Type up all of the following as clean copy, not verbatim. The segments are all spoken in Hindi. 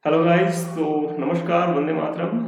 Hello guys. तो नमस्कार, वंदे मातरम।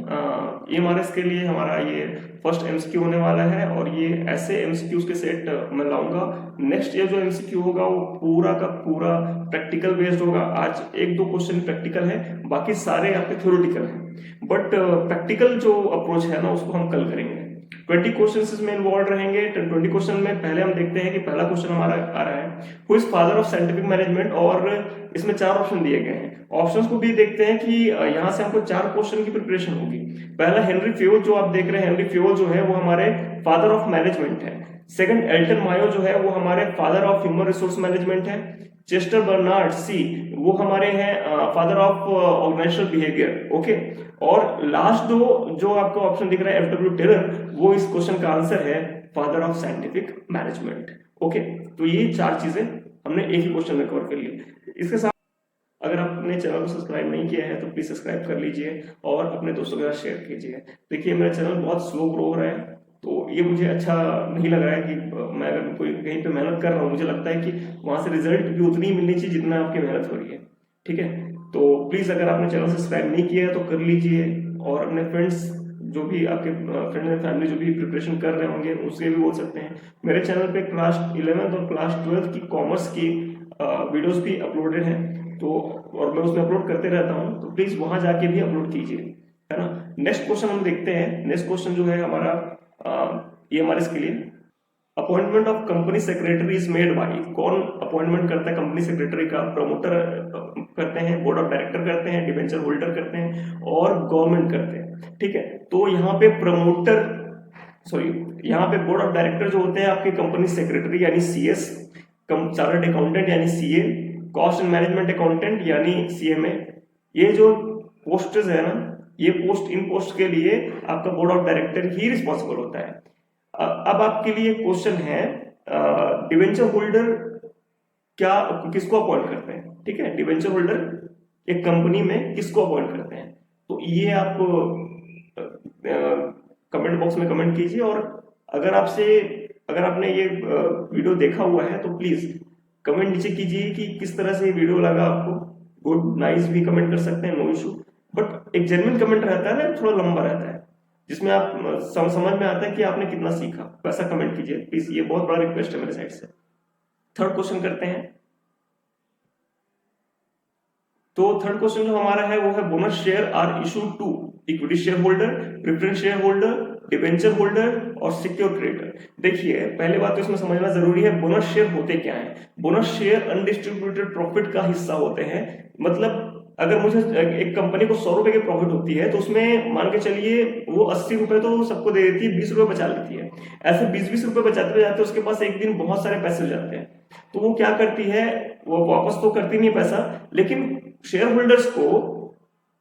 EMRS के लिए हमारा ये फर्स्ट एमसीक्यू होने वाला है और ये ऐसे एमसीक्यूज के सेट मैं लाऊंगा। नेक्स्ट ईयर जो एमसीक्यू होगा वो पूरा का पूरा प्रैक्टिकल बेस्ड होगा। आज एक दो क्वेश्चन प्रैक्टिकल है, बाकी सारे आपके थ्योरेटिकल हैं। बट प्रैक्टिकल जो अप्रोच है ना उसको हम कल करेंगे। 20 क्वेश्चन इसमें इन्वॉल्व रहेंगे। 20 क्वेश्चन में पहले हम देखते हैं कि पहला क्वेश्चन हमारा आ रहा है, who is father of scientific management. और इसमें 4 ऑप्शन दिए गए हैं। ऑप्शंस को भी देखते हैं कि यहाँ से हमको 4 क्वेश्चन की प्रिपरेशन होगी। पहला हेनरी फ्योल जो आप देख रहे हैं, हेनरी फ्योल जो है वो हमारे फादर ऑफ मैनेजमेंट है। सेकंड, एल्टन मायो जो है वो हमारे father of human resource management है। चेस्टर बर्नार्ड सी वो हमारे हैं father of organisational behaviour. Okay. और लास्ट दो जो आपको ऑप्शन दिख रहा है FW टेलर, वो इस क्वेश्चन का आंसर है father of scientific management. Okay. तो ये 4 चीजें हमने एक ही क्वेश्चन में कवर कर ली। इसके साथ अगर आपने चैनल को सब्सक्राइब नहीं किया है तो प्लीज सब्सक्राइब कर लीजिए और अपने दोस्तों के साथ शेयर कीजिए। देखिए मेरा चैनल बहुत स्लो ग्रो हो रहा है, तो ये मुझे अच्छा नहीं लग रहा है कि मैं अगर कोई कहीं पे मेहनत कर रहा हूँ, मुझे लगता है कि वहां से रिजल्ट भी उतनी ही मिलनी चाहिए जितना आपकी मेहनत हो रही है। ठीक है। तो प्लीज अगर आपने चैनल सब्सक्राइब नहीं किया है तो कर लीजिए और अपने फ्रेंड्स जो भी आपके फ्रेंड एंड फैमिली जो भी प्रिपरेशन कर रहे होंगे उसके भी बोल सकते हैं। मेरे चैनल पे क्लास 11th और क्लास 12th की कॉमर्स की वीडियोस भी अपलोडेड हैं, तो और मैं उसमें अपलोड करते रहता हूँ, तो प्लीज वहां जाके भी अपलोड कीजिए, है ना। नेक्स्ट क्वेश्चन हम देखते हैं। नेक्स्ट क्वेश्चन जो है हमारा EMRS के लिए, appointment of company secretary is made by. कौन अपॉइंटमेंट करता है कंपनी सेक्रेटरी का? प्रमोटर करते हैं, बोर्ड ऑफ डायरेक्टर करते हैं, डिबेंचर होल्डर करते हैं और गवर्नमेंट करते हैं। ठीक है। तो यहाँ पे प्रमोटर यहाँ पे बोर्ड ऑफ डायरेक्टर जो होते हैं आपके कंपनी सेक्रेटरी यानी CS, चार्टर्ड अकाउंटेंट यानी CA, cost and management accountant यानी CMA। ये जो पोस्ट है ना, ये पोस्ट इन पोस्ट के लिए आपका board of director he responsible होता है। अब आपके लिए क्वेश्चन है, डिवेंचर होल्डर क्या किसको अपॉइंट करते हैं? ठीक है, डिवेंचर होल्डर एक कंपनी में किसको अपॉइंट करते हैं? तो ये आप कमेंट बॉक्स में कमेंट कीजिए। और अगर आपने ये वीडियो देखा हुआ है तो प्लीज कमेंट नीचे कीजिए कि किस तरह से वीडियो लगा आपको। गुड नाइस भी कमेंट कर सकते हैं, नो इशू। बट एक जेन्युइन कमेंट रहता है ना, थोड़ा लंबा रहता है, जिसमें आप समझ में आता है कि आपने कितना सीखा, वैसा कमेंट कीजिए प्लीज। ये बहुत बड़ा रिक्वेस्ट है मेरे साइड से। थर्ड क्वेश्चन करते हैं। तो थर्ड क्वेश्चन जो हमारा है वो है, bonus share are issued to equity share holder, preference share holder, debenture holder और सिक्योर क्रेडिटर। देखिए पहले बात तो इसमें समझना जरूरी है, बोनस शेयर होते क्या है। बोनस शेयर अनडिस्ट्रीब्यूटेड प्रॉफिट का हिस्सा होते हैं। मतलब अगर मुझे एक कंपनी को 100 रुपए की प्रॉफिट होती है तो उसमें मान के चलिए वो 80 रुपए तो सबको दे देती है, 20 रुपए बचा लेती है। ऐसे 20-20 रुपए बचाते जाते उसके पास एक दिन बहुत सारे पैसे हो जाते हैं। तो वो क्या करती है, वो वापस तो करती नहीं पैसा, लेकिन शेयर होल्डर्स को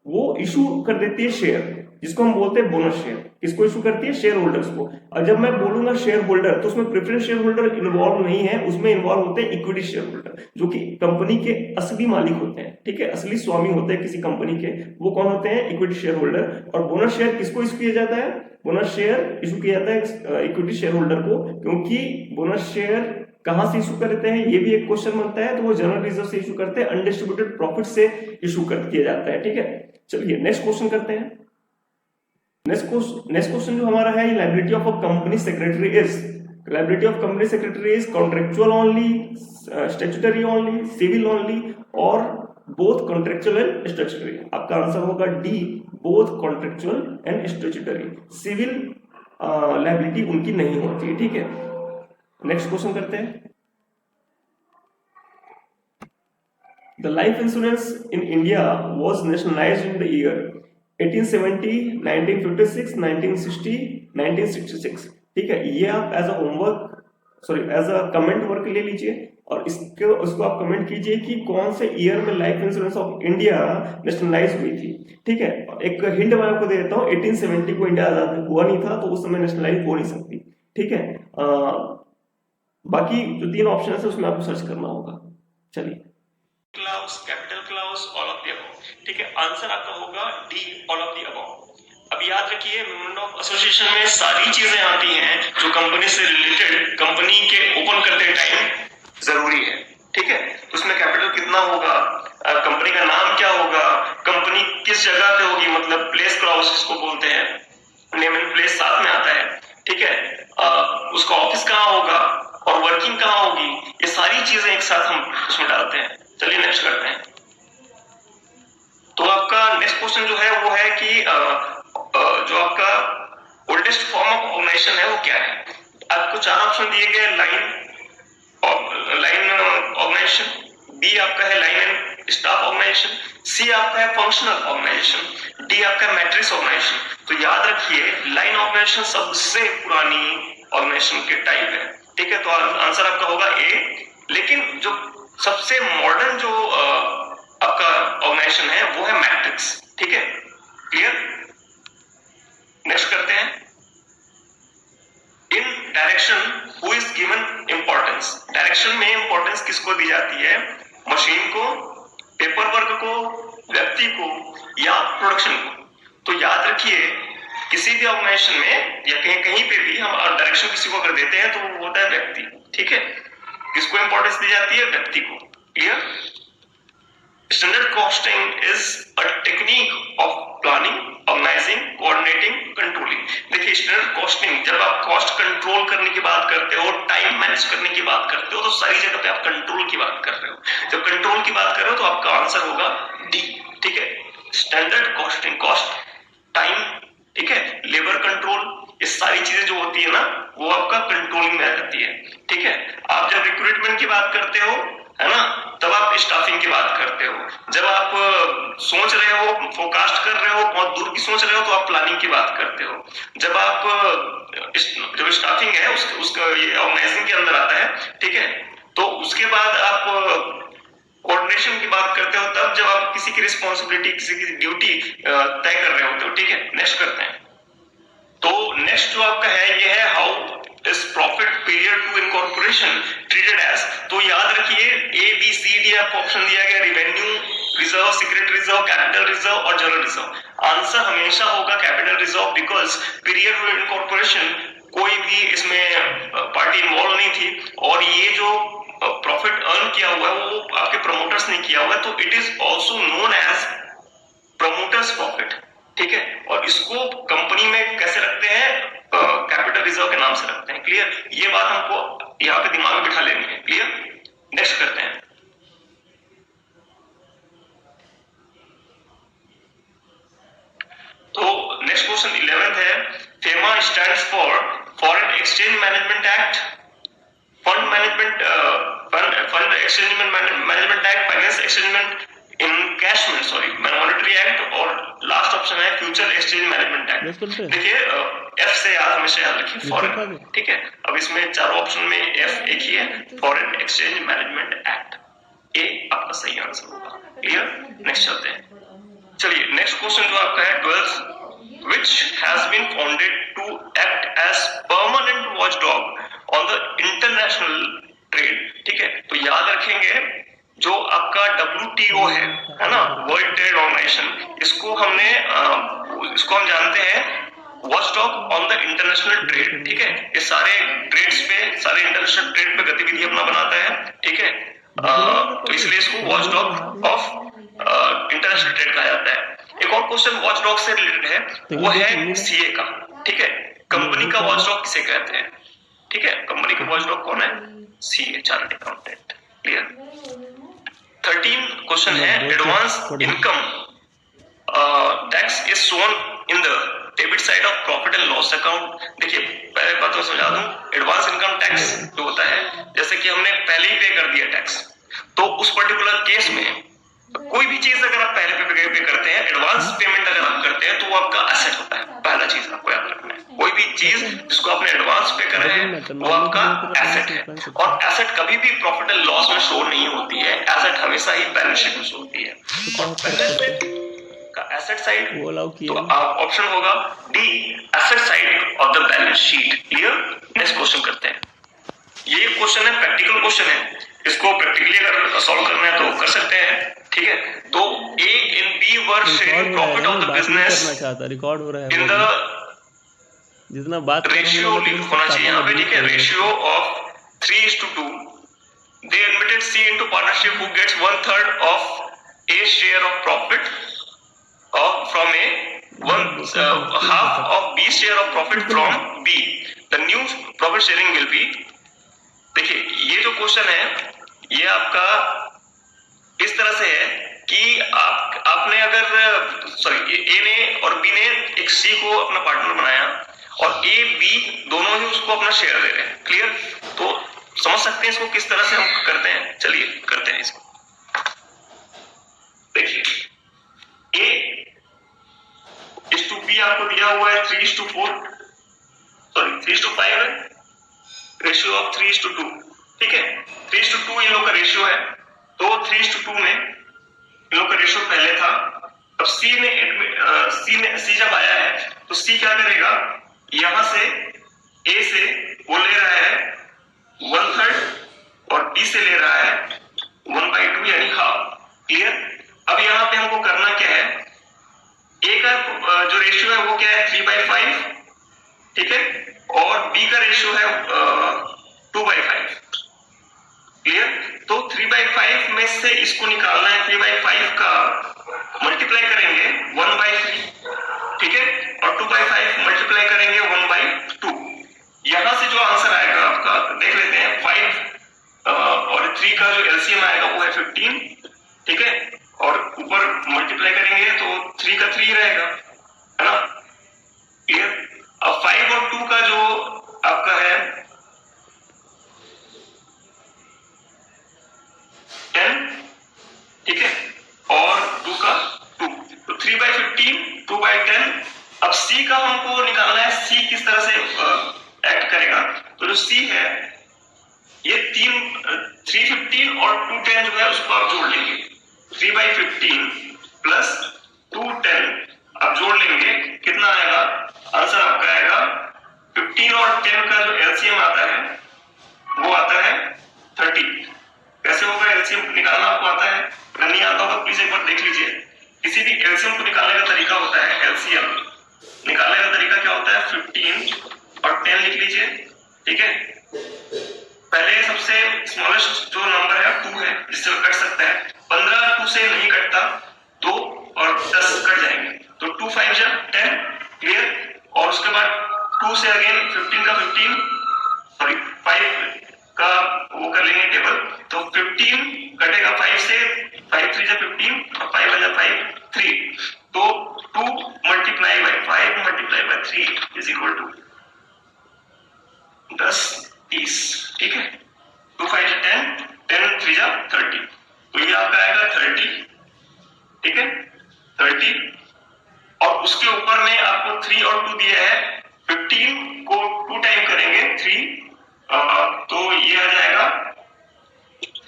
वो इशू कर देती है शेयर, जिसको हम बोलते हैं बोनस शेयर। किसको इशू करती है? शेयर होल्डर्स को। और जब मैं बोलूंगा शेयर होल्डर तो उसमें प्रेफरेंस शेयर होल्डर इन्वॉल्व नहीं है, उसमें इन्वॉल्व होते हैं इक्विटी शेयर होल्डर, जो कि कंपनी के असली मालिक होते हैं। ठीक है, असली स्वामी होते हैं किसी कंपनी के। वो कौन होते हैं? Equity share holder. और बोनस शेयर किसको इशू किया जाता है? बोनस शेयर इशू किया जाता है इक्विटी शेयर होल्डर को, क्योंकि बोनस शेयर कहां से इशू करते हैं ये भी एक क्वेश्चन बनता है। तो वो जनरल रिजर्व से इशू करते हैं, अनडिस्ट्रीब्यूटेड प्रॉफिट से इशू किया जाता है। ठीक है, चलिए नेक्स्ट क्वेश्चन करते हैं। नेक्स्ट क्वेश्चन जो हमारा है, liability of a company secretary is. Liability of company secretary is contractual only, statutory only, civil only और बोथ कॉन्ट्रेक्चुअल एंड स्टैट्यूटरी। आपका आंसर होगा D, both contractual and statutory. Civil liability उनकी नहीं होती है। ठीक है, नेक्स्ट क्वेश्चन करते हैं। The life insurance in India was nationalized in the year 1870, 1956, 1960, 1966। ठीक है, ये आप as a homework as a comment work ले लीजिए और उसको आप कमेंट कीजिए कि कौन से ईयर में life insurance of India nationalise हुई थी। ठीक है, एक हिंट मैं आपको दे देता हूँ, 1870 को इंडिया आजाद हुआ नहीं था, तो उस समय नेशनलाइज हो नहीं सकती। ठीक है, बाकी जो 3 ऑप्शन है उसमें आपको सर्च करना होगा। चलिए, clause, capital clause, all of the above. ठीक है, आंसर आपका होगा D, all of the above. अब याद रखिए, मेमोरेंडम ऑफ एसोसिएशन में सारी चीजें आती हैं जो कंपनी से रिलेटेड कंपनी के ओपन करते टाइम जरूरी है। ठीक है, उसमें कैपिटल कितना होगा, कंपनी का नाम क्या होगा, कंपनी किस जगह पे होगी, मतलब प्लेस क्लॉज जिसको बोलते हैं, नेम एंड प्लेस साथ में आता है, ठीक है। उसका ऑफिस कहाँ होगा और वर्किंग कहाँ होगी, ये सारी चीजें एक साथ हम उसमें डालते हैं। चलिए नेक्स्ट करते हैं। तो आपका नेक्स्ट क्वेश्चन जो है वो है कि जो आपका ओल्डेस्ट फॉर्म ऑफ ऑर्गेनाइजेशन है वो क्या है। आपको चार ऑप्शन दिए गए, लाइन ऑर्गेनाइजेशन, बी आपका है लाइन एंड स्टाफ ऑर्गेनाइजेशन, सी आपका है फंक्शनल ऑर्गेनाइजेशन, डी आपका मैट्रिक्स ऑर्गेनाइजेशन। तो याद रखिए लाइन ऑर्गेनाइजेशन सबसे पुरानी ऑर्गेनाइजेशन के टाइप है, ठीक है। तो आंसर आपका होगा ए। लेकिन जो सबसे मॉडर्न जो आपका ऑर्गेनाइजेशन है वो है मैट्रिक्स, ठीक है। क्लियर, नेक्स्ट करते हैं। इन direction who is given importance, direction में इंपॉर्टेंस किसको दी जाती है, मशीन को, पेपर वर्क को, व्यक्ति को या प्रोडक्शन को। तो याद रखिए किसी भी ऑर्गेनाइजेशन में या कहीं कहीं पे भी हम डायरेक्शन किसी को अगर देते हैं तो वो होता है व्यक्ति, ठीक है। किसको इंपॉर्टेंस दी जाती है, व्यक्ति को। Clear. Standard costing is a technique of planning, organising, coordinating, controlling. देखिए स्टैंडर्ड कॉस्टिंग, जब आप कॉस्ट कंट्रोल करने की बात करते हो, टाइम मैनेज करने की बात करते हो, तो सारी जगह पे आप कंट्रोल की बात कर रहे हो। जब कंट्रोल की बात कर रहे हो तो आपका आंसर होगा डी, ठीक है। स्टैंडर्ड कॉस्टिंग, कॉस्ट, टाइम, ठीक है, लेबर कंट्रोल, ये सारी चीजें जो होती है ना वो आपका कंट्रोलिंग में आ जाती है, ठीक है। आप जब रिक्रूटमेंट की बात करते हो, है ना, तब आप स्टाफिंग की बात करते हो। जब आप सोच रहे हो, फोरकास्ट कर रहे हो, बहुत दूर की सोच रहे हो, तो आप प्लानिंग की बात करते हो। जब आप जब स्टाफिंग है उसका ये ऑर्गेनाइजिंग के अंदर आता है, ठीक है। तो उसके बाद आप कोऑर्डिनेशन की बात करते हो, तब जब आप किसी की रिस्पॉन्सिबिलिटी, किसी की ड्यूटी तय कर रहे होते हो, ठीक है। नेक्स्ट करते हैं। तो नेक्स्ट जो आपका है ये है how is profit period to incorporation treated as. तो याद रखिए ए बी सी डी आपको ऑप्शन दिया गया, revenue reserve, secret reserve, capital reserve और जनरल रिजर्व। आंसर हमेशा होगा capital reserve, because period to incorporation कोई भी इसमें पार्टी इन्वॉल्व नहीं थी और ये जो प्रॉफिट अर्न किया हुआ है वो आपके प्रमोटर्स ने किया हुआ है, तो it is also known as promoters profit, ठीक है। और इसको कंपनी में कैसे रखते हैं, कैपिटल रिजर्व के नाम से रखते हैं। क्लियर, ये बात हमको यहाँ पे दिमाग में बिठा लेनी है। क्लियर, नेक्स्ट करते हैं। तो नेक्स्ट क्वेश्चन 11th है, FEMA stands for foreign exchange management act, fund management, fund exchange management act, finance exchangement encashment, sorry, monetary act, और लास्ट ऑप्शन है फ्यूचर एक्सचेंज मैनेजमेंट एक्ट। देखिए एफ से याद हमेशा याद रखिए, फॉरेन, ठीक है। अब इसमें चारों ऑप्शन में एफ एक ही है, फॉरेन एक्सचेंज मैनेजमेंट एक्ट, ए आपका सही आंसर होगा। क्लियर, नेक्स्ट चलते हैं। चलिए नेक्स्ट क्वेश्चन जो आपका है 12th, which has been founded to act as permanent watchdog on the international trade, ठीक है। तो याद रखेंगे जो आपका WTO है ना, वर्ल्ड ट्रेड ऑर्गेनाइजेशन, इसको हम जानते हैं watchdog on the international trade, ठीक है। ये सारे ट्रेड्स पे, सारे इंटरनेशनल ट्रेड पे गतिविधि अपना बनाता है, ठीक है। तो इसलिए इसको वॉचडॉग ऑफ इंटरनेशनल ट्रेड कहा जाता है। एक और क्वेश्चन वॉचडॉग से रिलेटेड है, वो है सीए का, ठीक है। कंपनी का वॉचडॉग किसे कहते हैं, ठीक है। कंपनी का वॉचडॉग कौन है, CA, chartered accountant. Clear. 13 question है, advance income tax is shown in the debit side of profit and loss account. देखिए पहले बात तो समझा दूं, एडवांस इनकम टैक्स जो होता है, जैसे कि हमने पहले ही पे कर दिया टैक्स, तो उस पर्टिकुलर केस में कोई भी चीज अगर आप पहले पे करते हैं, एडवांस पेमेंट अगर आप करते हैं, तो वो आपका एसेट होता है। पहला चीज आपको याद रखना है, कोई भी चीज जिसको आपने एडवांस पे कर रहे हैं वो आपका एसेट है। और एसेट कभी भी प्रॉफिट एंड लॉस में शो नहीं होती है, एसेट हमेशा ही बैलेंस शीट में शो होती है। एसेट साइड, तो ऑप्शन होगा D, asset side of the balance sheet. Clear, next question करते हैं। ये क्वेश्चन है, प्रैक्टिकल क्वेश्चन है, इसको प्रैक्टिकली अगर सॉल्व करना है तो कर सकते हैं, ठीक है। तो A and B were sharing profit of the business, record हो रहा है, इन द जितना बात रेशियो होना चाहिए यहाँ पे, ठीक है, ratio of 3:2। They admitted C into partnership who gets 1/3 of a share of profit from A, half of B share of profit from B. The new profit sharing will be, देखिए ये जो क्वेश्चन है ये आपका इस तरह से है कि आपने अगर सॉरी ए ने और बी ने एक सी को अपना पार्टनर बनाया और ए बी दोनों ही उसको अपना शेयर दे रहे हैं। क्लियर? तो समझ सकते हैं इसको किस तरह से हम करते हैं। चलिए करते हैं इसको। देखिए ए इस टू बी आपको दिया हुआ है 3:4, सॉरी 3:5 है, रेशियो ऑफ 3:2। ठीक है, 3:2 इन लोग का रेशियो है। तो 3:2 में इन लोग का रेशियो पहले था। अब सी जब आया है तो सी क्या करेगा, यहां से ए से वो ले रहा है 1/3 और बी से ले रहा है 1/2 यानी हाफ। क्लियर? अब यहाँ पे हमको करना क्या है, ए का जो रेशियो है वो क्या है 3/5, ठीक है, और बी का रेशियो है 2/5। क्लियर? तो 3/5 में से इसको निकालना है, 3/5 का मल्टीप्लाई करेंगे 1/3, ठीक है, और 2/5 मल्टीप्लाई करेंगे 1/2। यहां से जो आंसर आएगा आपका देख लेते हैं, 5 और 3 का जो एलसीएम आएगा वो है 15, ठीक है, और ऊपर मल्टीप्लाई करेंगे तो 3 का 3 रहेगा, है ना? क्लियर? अब 5 और 2 का जो आपका है 10, ठीक है, और 2 का 2, तो 3/15, 2/10। अब सी का हमको निकालना है, सी किस तरह से एक्ट करेगा। तो जो सी है ये 315 और 210 जो है उसको आप जोड़ लेंगे, 3/15 प्लस 210 आप जोड़ लेंगे, कितना आएगा आंसर आपका आएगा 15 और 10 का जो एलसीएम आता है वो आता है 30। कैसे होगा एलसीएम निकालना, आपको आता है? अगर नहीं आता होगा प्लीज एक बार देख लीजिए। किसी भी एलसीएम को निकालने का तरीका होता है, एलसीएम निकालने का तरीका क्या होता है, 15 और 10 लिख लीजिए, ठीक है। पहले सबसे स्मॉलेस्ट जो नंबर है 2 है, जिससे कट सकता है। 15 2 से नहीं कटता, 2 और 10 कट जाएंगे, तो 2 5 जा 10, क्लियर। और उसके बाद 2 से अगेन 15 का 15, सॉरी 5 का वो कर लेंगे टेबल, तो 15 कटेगा 5 से, 5 3 जा 15 और 5 जा 5 3, तो 2 multiply by 5 multiply by 3 is equal to 10 30, ठीक है। 2 5 जा 10, 10 3 जा 30, तो ये आपका आएगा 30, ठीक है, 30। और उसके ऊपर में आपको 3 और 2 दिया है, 15 को 2 टाइम करेंगे 3, तो ये आ जाएगा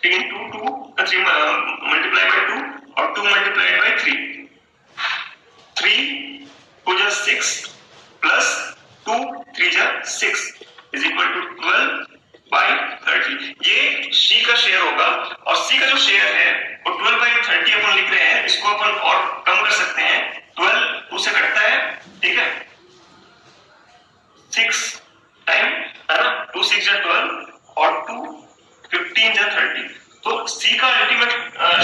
3 into 2, 3 मल्टीप्लाई बाय 2 और 2 मल्टीप्लाई बाय 3, 3 2 जा 6 प्लस 2 3 जा 6 इज इक्वल टू 12/30। ये सी का शेयर होगा, और सी का जो शेयर है वो 12/30 अपन लिख रहे हैं, इसको अपन और कम कर सकते हैं, 12 2 से कटता है, ठीक है, 6 टाइम, है ना, 2 6 जा 12 और 2 15 जा 30, तो सी का अल्टीमेट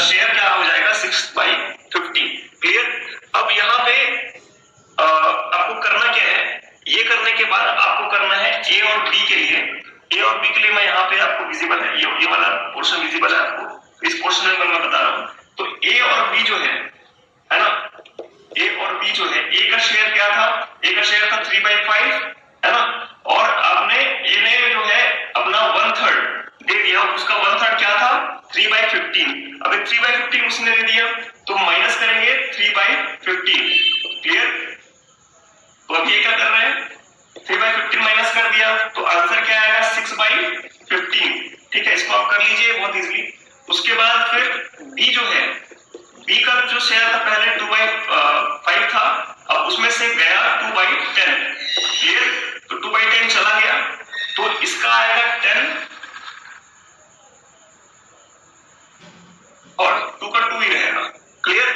शेयर क्या हो जाएगा 6/15। क्लियर? अब यहाँ पे आपको करना क्या है, ये करने के बाद आपको करना है ए और बी के लिए। ए और बी के लिए मैं यहाँ पे आपको विजिबल है, ये वाला पोर्शन विजिबल है आपको, इस पोर्शन में मैं बता रहा हूँ। तो ए और बी जो है ना, ए और बी जो है, ए का शेयर क्या था, ए का शेयर था 3/5, है ना, और आपने ए ने जो है अपना 1/3 दे दिया, उसका 1/3 क्या था 3/15। अब 3/15 उसने दे दिया, तो माइनस करेंगे 3/15। क्लियर? तो अब ये क्या कर रहे हैं, 3/15 माइनस कर दिया, तो आंसर क्या आएगा 6/15, ठीक है, इसको आप कर लीजिए बहुत इजीली। उसके बाद फिर बी जो है, बी का जो शेयर था पहले 2/5 था, अब उसमें से गया 2/10, क्लियर, तो 2/10 चला गया, तो इसका आएगा 10 और 2 का 2 ही रहेगा, क्लियर,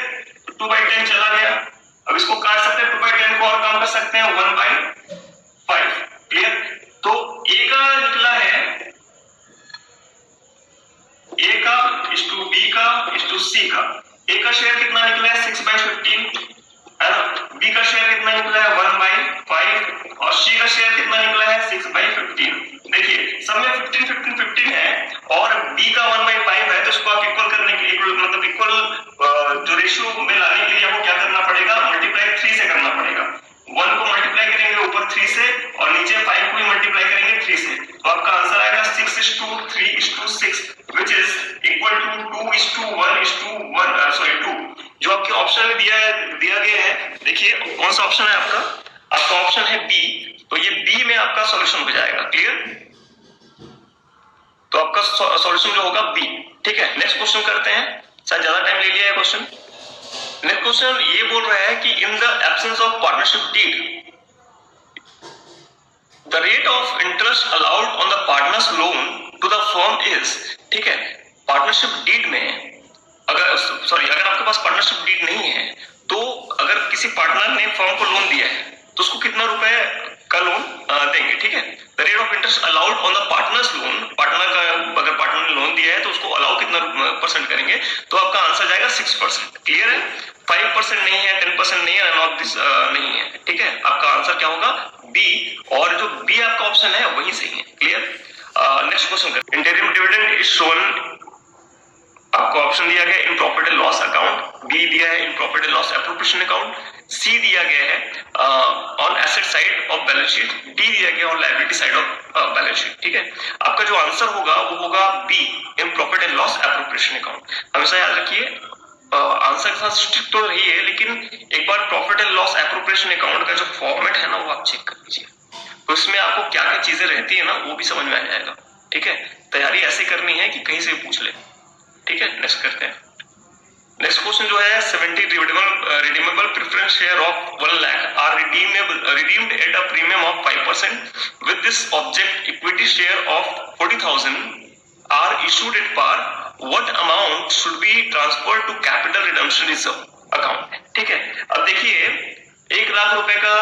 2/10 चला गया। अब इसको काट सकते हैं, 2/10 को और कम कर सकते हैं 1/5, क्लियर। तो ए का निकला है, ए का इस टू बी का इस टू सी का, ए का शेयर कितना निकला है 6/15, रेशियो में लाने के लिए आपको क्या करना पड़ेगा, मल्टीप्लाई 3 से करना पड़ेगा। 1 को मल्टीप्लाई करेंगे ऊपर 3 से और नीचे 5 को भी मल्टीप्लाई करेंगे 3 से, तो आपका आंसर आएगा 6:3:6 which is equal to 2:1:2। जो आपके ऑप्शन में दिया गया है, देखिए कौन सा ऑप्शन है आपका, आपका ऑप्शन है बी, तो ये बी में आपका सॉल्यूशन हो जाएगा। क्लियर, तो आपका सॉल्यूशन जो होगा बी। ठीक है, नेक्स्ट क्वेश्चन करते हैं, शायद ज्यादा टाइम ले लिया है क्वेश्चन। नेक्स्ट क्वेश्चन ये बोल रहा है कि in the absence of partnership deed the rate of interest allowed on the partners loan to the firm is. ठीक है, पार्टनरशिप डीड में अगर आपके पास पार्टनरशिप डीड नहीं है, तो अगर किसी पार्टनर ने फर्म को लोन दिया है तो उसको कितना रुपए का लोन देंगे। ठीक है, the rate of interest allowed on the partners loan, partner का अगर पार्टनर ने लोन दिया है तो उसको अलाउ कितना परसेंट करेंगे, तो आपका आंसर जाएगा 6%। क्लियर है, 5% नहीं है, 10% नहीं है, नॉट दिस नहीं है। ठीक है, आपका आंसर क्या होगा, बी, और जो बी आपका ऑप्शन है वही सही है। क्लियर, नेक्स्ट क्वेश्चन करते हैं। इंटरिम डिविडेंड इज शोन, आपको ऑप्शन दिया गया in profit and loss account, B दिया है in profit and loss appropriation account, C दिया गया है on asset side of balance sheet, D दिया गया on liability side of balance sheet. ठीक है, आपका जो आंसर होगा वो होगा B, in profit and loss appropriation account. हमेशा याद रखिए, आंसर के साथ स्ट्रिक्ट तो रही है, लेकिन एक बार profit and loss appropriation account का जो फॉर्मेट है ना, वो आप चेक कर लीजिए, तो इसमें आपको क्या क्या चीजें रहती है ना, वो भी समझ में आ जाएगा। ठीक है, तैयारी ऐसे करनी है कि कहीं से भी पूछ ले। ठीक है, नेक्स्ट करते हैं। नेक्स्ट क्वेश्चन जो है 70 redeemable preference share of 1 lakh are redeemed at a premium of 5%. With this object equity share of 40,000 are issued at par. What amount should be transferred to capital redemption reserve account? ठीक है, अब देखिए 1 लाख रुपए का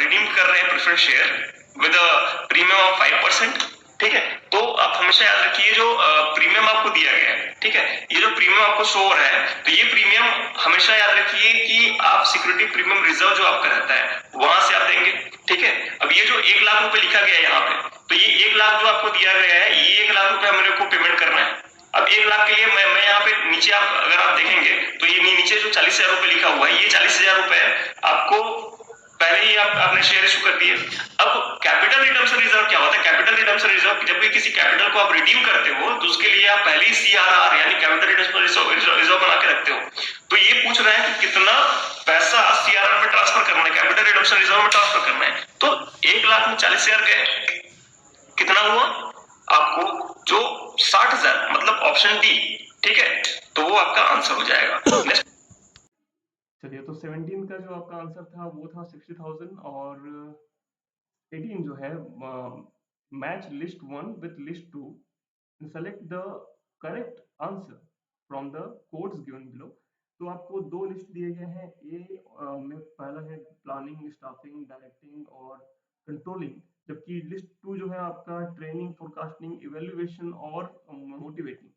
रिडीम कर रहे हैं preference share with a premium of 5%। ठीक है, तो आप हमेशा याद रखिए जो प्रीमियम आपको दिया गया है, ठीक है, ये जो प्रीमियम आपको शो हो रहा है, तो ये प्रीमियम हमेशा याद रखिए कि आप सिक्योरिटी प्रीमियम रिजर्व जो आपका रहता है वहां से आप देंगे। ठीक है, अब ये जो 1 लाख रुपए लिखा गया है यहाँ पे, तो ये 1 लाख जो आपको दिया गया है, ये 1 लाख रुपए मेरे को पेमेंट करना है। अब 1 लाख के लिए मैं यहाँ पे नीचे अगर आप देखेंगे तो ये नीचे जो 40,000 रुपए लिखा हुआ है, ये 40,000 रुपए आपको पहले ही आपने शेयर इशू कर दिए। अब कैपिटल रिडम्पशन रिजर्व क्या होता है, कैपिटल रिडम्पशन रिजर्व जब भी किसी कैपिटल को आप रिडीम करते हो तो उसके लिए आप पहले ही सीआरआर यानी कैपिटल रिडम्पशन रिजर्व बना के रखते हो। तो ये पूछ रहा है कि कितना पैसा सीआरआर में ट्रांसफर करना है, कैपिटल रिडम्पशन रिजर्व में ट्रांसफर करना है। तो 1 लाख में 40,000 गए, कितना हुआ आपको, जो 60,000, मतलब ऑप्शन डी। ठीक है, तो वो आपका आंसर हो जाएगा। चलिए, तो 17 का जो आपका आंसर था वो था 60,000, और 18 जो है match list 1 with list 2, select the correct answer from the codes given below. तो आपको 2 लिस्ट दिए गए हैं, ए में पहला है प्लानिंग, स्टाफिंग, डायरेक्टिंग और कंट्रोलिंग, जबकि लिस्ट 2 जो है आपका ट्रेनिंग, फोरकास्टिंग, इवेल्युएशन और मोटिवेटिंग।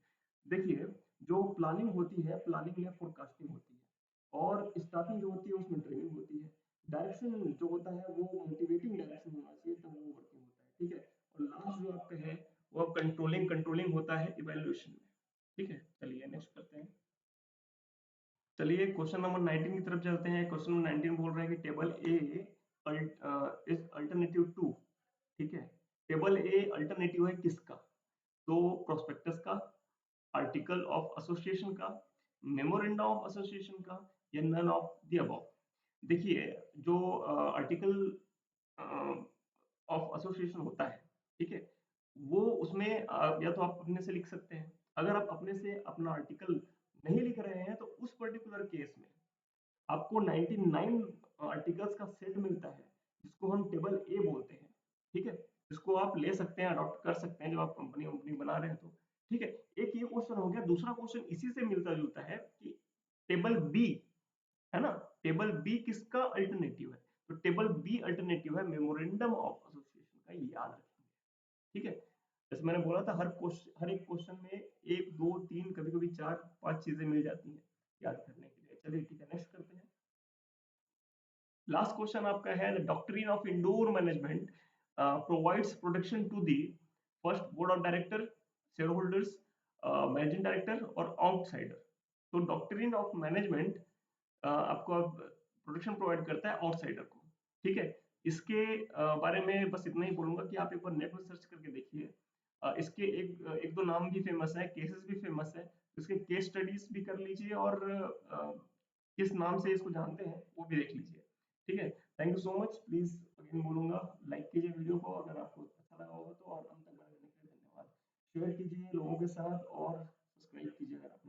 देखिए, जो प्लानिंग होती है, प्लानिंग में फोरकास्टिंग होती है, और स्टाफिंग जो होती है उसमें ट्रेनिंग होती है, डायरेक्शन जो होता है वो मोटिवेटिंग डायरेक्शन होना चाहिए, तब वो वर्किंग होता है। ठीक है, और लास्ट जो आपका है वो कंट्रोलिंग होता है इवैल्यूएशन में। ठीक है, चलिए नेक्स्ट करते हैं। चलिए क्वेश्चन नंबर 19 की तरफ चलते हैं। क्वेश्चन नंबर 19 बोल रहे हैं कि table A is alternative to. ठीक है, टेबल ए अल्टरनेटिव है किसका, तो प्रोस्पेक्टस का, आर्टिकल ऑफ एसोसिएशन का, मेमोरेंडम ऑफ एसोसिएशन का, या नन ऑफ द अबव। देखिए, जो आर्टिकल ऑफ एसोसिएशन होता है, ठीक है, वो उसमें या तो आप अपने से लिख सकते हैं। अगर आप अपने से अपना आर्टिकल नहीं लिख रहे हैं तो उस पर्टिकुलर केस में आपको 99 आर्टिकल्स का सेट मिलता है, जिसको हम टेबल ए बोलते हैं। ठीक है, इसको आप ले सकते हैं, अडॉप्ट कर सकते हैं जब आप कंपनी बना रहे हैं तो। ठीक है, एक ये क्वेश्चन हो गया। दूसरा क्वेश्चन इसी से मिलता जुलता है कि टेबल बी है ना, टेबल बी किसका अल्टरनेटिव है, तो टेबल बी अल्टरनेटिव है मेमोरेंडम ऑफ एसोसिएशन का, ये याद रखेंगे। ठीक है, जैसे मैंने बोला था, हर एक क्वेश्चन में 1 2 3 कभी कभी 4 5 चीजें मिल जाती हैं याद करने के लिए। चलिए ठीक है, नेक्स्ट करते हैं। लास्ट क्वेश्चन आपका है, the doctrine of indoor management provides protection to the first board of director, share holders, managing director और आउटसाइडर। तो डॉक्ट्रिन ऑफ मैनेजमेंट आपको अब प्रोटेक्शन प्रोवाइड करता है आउटसाइडर को, ठीक है। इसके बारे में बस इतना ही बोलूंगा कि आप एक बार नेट में सर्च करके देखिए। इसके एक दो नाम भी फेमस है, केसेस भी फेमस है, इसके केस स्टडीज भी कर लीजिए और किस नाम से इसको जानते हैं वो भी देख लीजिए, ठीक है। Thank you so much. Please again बोलूंगा, लाइक कीजिए वीडियो को अगर आपको अच्छा लगा होगा तो, और अंत तक बने रहने के लिए धन्यवाद। शेयर कीजिए लोगों के साथ और सब्सक्राइब कीजिए अगर आप